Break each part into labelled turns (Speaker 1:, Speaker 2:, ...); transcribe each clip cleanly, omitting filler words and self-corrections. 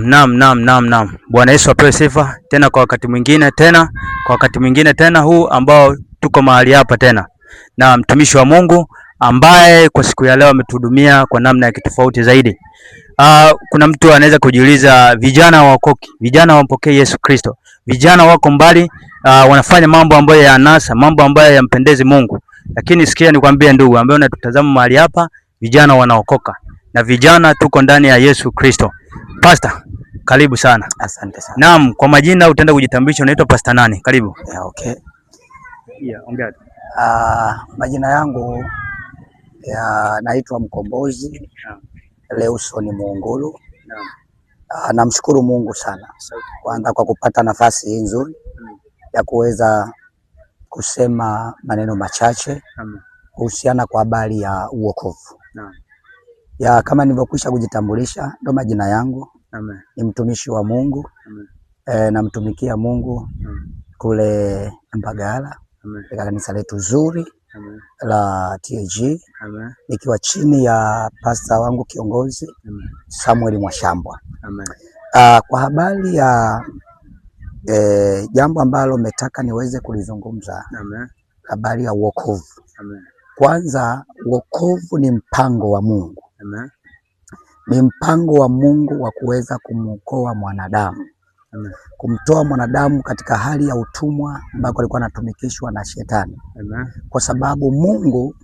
Speaker 1: Naam. Bwana Yesu apewe sifa tena kwa wakati mwingine tena huu ambao tuko mahali hapa tena na mtumishi wa Mungu ambaye kwa siku ya leo ametuhudumia kwa namna ya kitofauti zaidi. Kuna mtu anaweza kujiuliza, vijana waokoki, vijana wampokee Yesu Kristo, vijana wako mbali, wanafanya mambo ambayo ya anasa, mambo ambayo yampendezi Mungu. Lakini sikia nikwambie ndugu ambaye unatutazama mahali hapa, vijana wanaokoka na vijana tuko ndani ya Yesu Kristo. Pastor, karibu sana.
Speaker 2: Asante sana.
Speaker 1: Naam, kwa majina utaenda kujitambulisha, unaitwa Pastor nani? Karibu.
Speaker 2: Okay.
Speaker 1: Ongea.
Speaker 2: Majina yangu naitwa Mkombozi Leuson Muungulu. Namshukuru Mungu sana kwanza kwa kupata nafasi hii nzuri ya kuweza kusema maneno machache kuhusiana kwa habari ya uokovu. Kama nilivyokwisha kujitambulisha, ndo majina yangu.
Speaker 1: Amen.
Speaker 2: Ni mtumishi wa Mungu. Namtumikia Mungu kule Mbagala katika kanisa letu zuri la TAG, nikiwa chini ya pastor wangu kiongozi Samuel Mwashambwa. Kwa habari ya jambo ambalo umetaka niweze kulizungumza, habari ya wokovu. Kwanza, wokovu ni mpango wa Mungu. Ni mpango wa Mungu wa kuweza kumwokoa mwanadamu. Kumtoa mwanadamu katika hali ya utumwa ambako alikuwa anatumikishwa na shetani. Kwa sababu Mungu,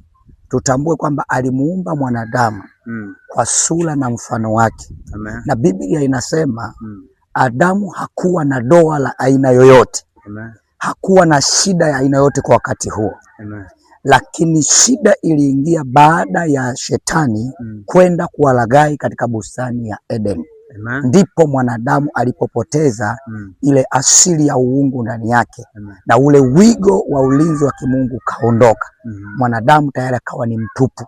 Speaker 2: tutambue kwamba alimuumba mwanadamu kwa sura na mfano wake. Na Biblia inasema Adamu hakuwa na doa la aina yoyote. Hakuwa na shida ya aina yoyote kwa wakati huo. Lakini shida iliingia baada ya shetani kwenda kuwalaghai katika bustani ya Eden. Ndipo mwanadamu alipopoteza ile asili ya uungu ndani yake. Na ule wigo wa ulinzi wa kimungu kaondoka. Mwanadamu tayari akawa ni mtupu.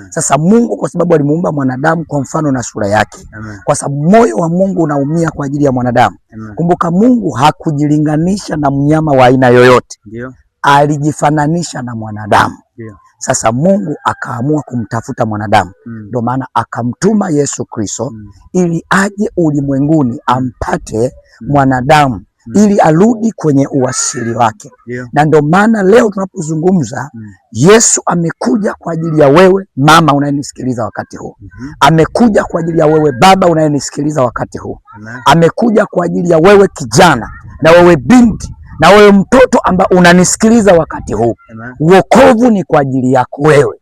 Speaker 2: Sasa Mungu, kwa sababu alimuumba mwanadamu kwa mfano na sura yake, kwa sababu moyo wa Mungu unaumia kwa ajili ya mwanadamu. Kumbuka, Mungu hakujilinganisha na mnyama wa aina yoyote. Alijifananisha na mwanadamu. Sasa Mungu akaamua kumtafuta mwanadamu. Ndio maana akamtuma Yesu Kristo ili aje ulimwenguni ampate mwanadamu ili arudi kwenye uasili wake. Na ndio maana leo tunapozungumza, Yesu amekuja kwa ajili ya wewe mama unayenisikiliza wakati huu. Amekuja kwa ajili ya wewe baba unayenisikiliza wakati huu. Amekuja kwa ajili ya wewe kijana na wewe binti na wewe mtoto ambaye unanisikiliza wakati huu. Wokovu ni kwa ajili yako wewe.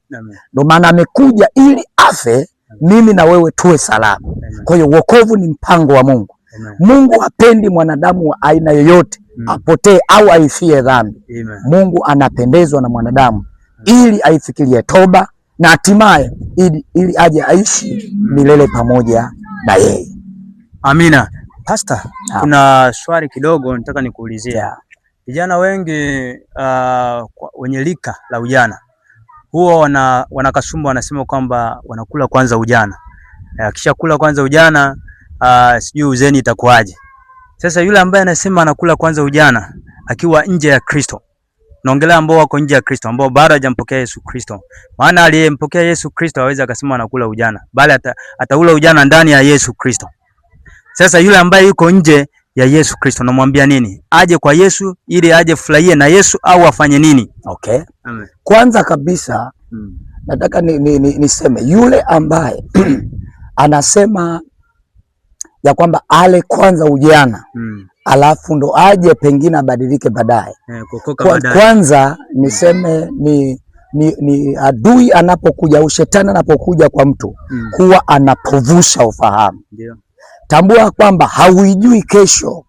Speaker 2: Ndio maana amekuja ili afe mimi na wewe tuwe salama. Kwa hiyo wokovu ni mpango wa Mungu. Mungu hapendi mwanadamu wa aina yoyote apotee au aifie dhambi. Mungu anapendezwa na mwanadamu ili aifikirie toba na hatimaye ili aje aishi milele pamoja na yeye.
Speaker 1: Amina. Pastor, kuna swali kidogo nataka nikuulizie. Vijana wengi wenye lika la ujana huwa wanakasumba, wanasema kwamba wanakula kwanza ujana. Kisha kula kwanza ujana, sijui uzeni itakuwaje. Sasa yule ambaye anasema anakula kwanza ujana akiwa nje ya Kristo, naongelea ambao wako nje ya Kristo, ambao bado hajampokea Yesu Kristo. Maana aliyempokea Yesu Kristo hawezi akasema anakula ujana, bali ataula ujana ndani ya Yesu Kristo. Sasa yule ambaye yuko nje ya Yesu Kristo, namwambia nini? Aje kwa Yesu ili aje furahie na Yesu au afanye nini?
Speaker 2: Okay. Amen. Kwanza kabisa nataka niseme yule ambaye anasema ya kwamba ale kwanza ujana alafu ndo aje pengine abadilike baadaye. Kwanza niseme ni adui anapokuja au shetani anapokuja kwa mtu huwa anapovusha ufahamu. Tambua kwamba hauijui kesho.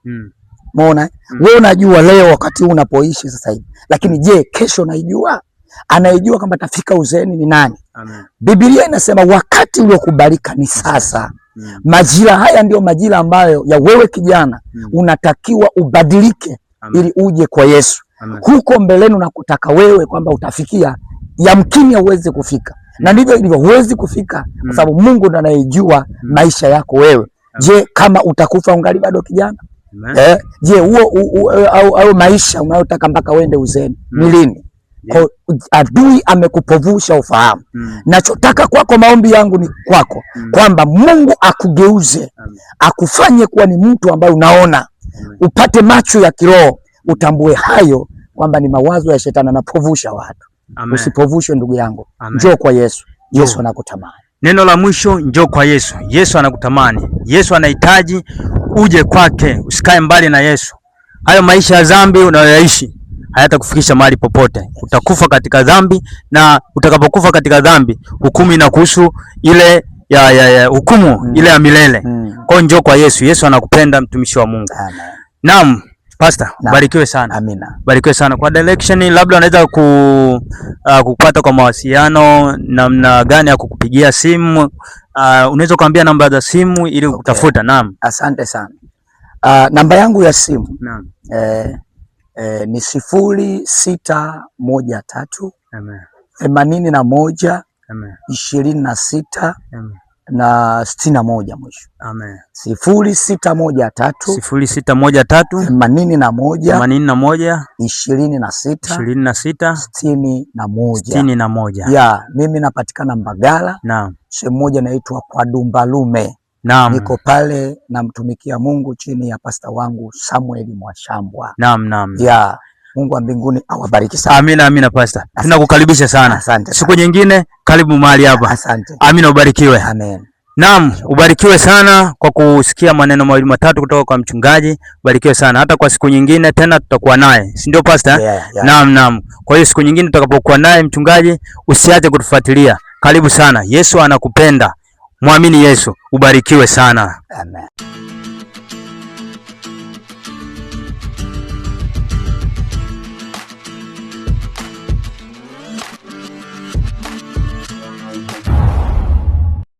Speaker 2: Umeona? Wewe unajua leo wakati huu unapoishi sasa hivi. Lakini je, kesho unaijua? Anaijua kwamba tafika uzeeni ni nani? Amen. Biblia inasema wakati uliokubalika ni sasa. Majira haya ndio majira ambayo ya wewe kijana unatakiwa ubadilike ili uje kwa Yesu. Huko mbeleni unakutaka wewe kwamba utafikia, yamkini uweze kufika. Na ndivyo ilivyo, huwezi kufika kwa sababu Mungu ndiye anayejua maisha yako wewe. Je, kama utakufa ungali bado kijana? Je, huo au maisha unayotaka mpaka uende uzeeni ni lini? Kwa adui amekupovusha ufahamu. Nachotaka kwako, maombi yangu ni kwako kwamba Mungu akugeuze, akufanye kuwa ni mtu ambaye unaona, upate macho ya kiroho, utambue hayo kwamba ni mawazo ya shetani anapovusha watu. Usipovushwe ndugu yangu. Njoo kwa Yesu. Yesu anakutamani.
Speaker 1: Neno la mwisho, njoo kwa Yesu. Yesu anakutamani. Yesu anahitaji uje kwake, usikae mbali na Yesu. Hayo maisha ya dhambi unayoishi hayatakufikisha mahali popote. Utakufa katika dhambi, na utakapokufa katika dhambi, hukumu inakuhusu, ile ya hukumu ile ya milele. Kwa njoo kwa Yesu. Yesu anakupenda, mtumishi wa Mungu.
Speaker 2: Amen.
Speaker 1: Naam, Pastor, barikiwe sana.
Speaker 2: Amina.
Speaker 1: Barikiwe sana. Kwa direction, labda unaweza kupata kwa mawasiliano, namna gani ya kukupigia simu? Unaweza kuambia namba za simu ili kutafuta. Naam.
Speaker 2: Asante sana. Namba yangu ya simu.
Speaker 1: Naam.
Speaker 2: Ni 0613
Speaker 1: Amen.
Speaker 2: 81
Speaker 1: Amen.
Speaker 2: 26
Speaker 1: Amen.
Speaker 2: na 61 mwisho.
Speaker 1: Amen.
Speaker 2: 0613 81 26 61. Ya, mimi napatikana Mbagala.
Speaker 1: Naam.
Speaker 2: Sehemu moja naitwa kwa Dumbalume.
Speaker 1: Naam.
Speaker 2: Niko pale namtumikia Mungu chini ya pasta wangu Samuel Mwashambwa.
Speaker 1: Naam.
Speaker 2: Ya, Mungu wa mbinguni awabariki sana.
Speaker 1: Amina, amina Pastor. Tunakukaribisha sana.
Speaker 2: Asante.
Speaker 1: Siku nyingine karibu mahali hapa.
Speaker 2: Asante.
Speaker 1: Amina, ubarikiwe.
Speaker 2: Amen.
Speaker 1: Naam, ubarikiwe sana kwa kusikia maneno mawili matatu kutoka kwa mchungaji. Ubarikiwe sana. Hata kwa siku nyingine tena tutakuwa naye. Si ndio Pastor?
Speaker 2: Yeah.
Speaker 1: Naam. Kwa hiyo siku nyingine tutakapokuwa naye mchungaji, usiache kutufuatilia. Karibu sana. Yesu anakupenda. Muamini Yesu. Ubarikiwe sana.
Speaker 2: Amen.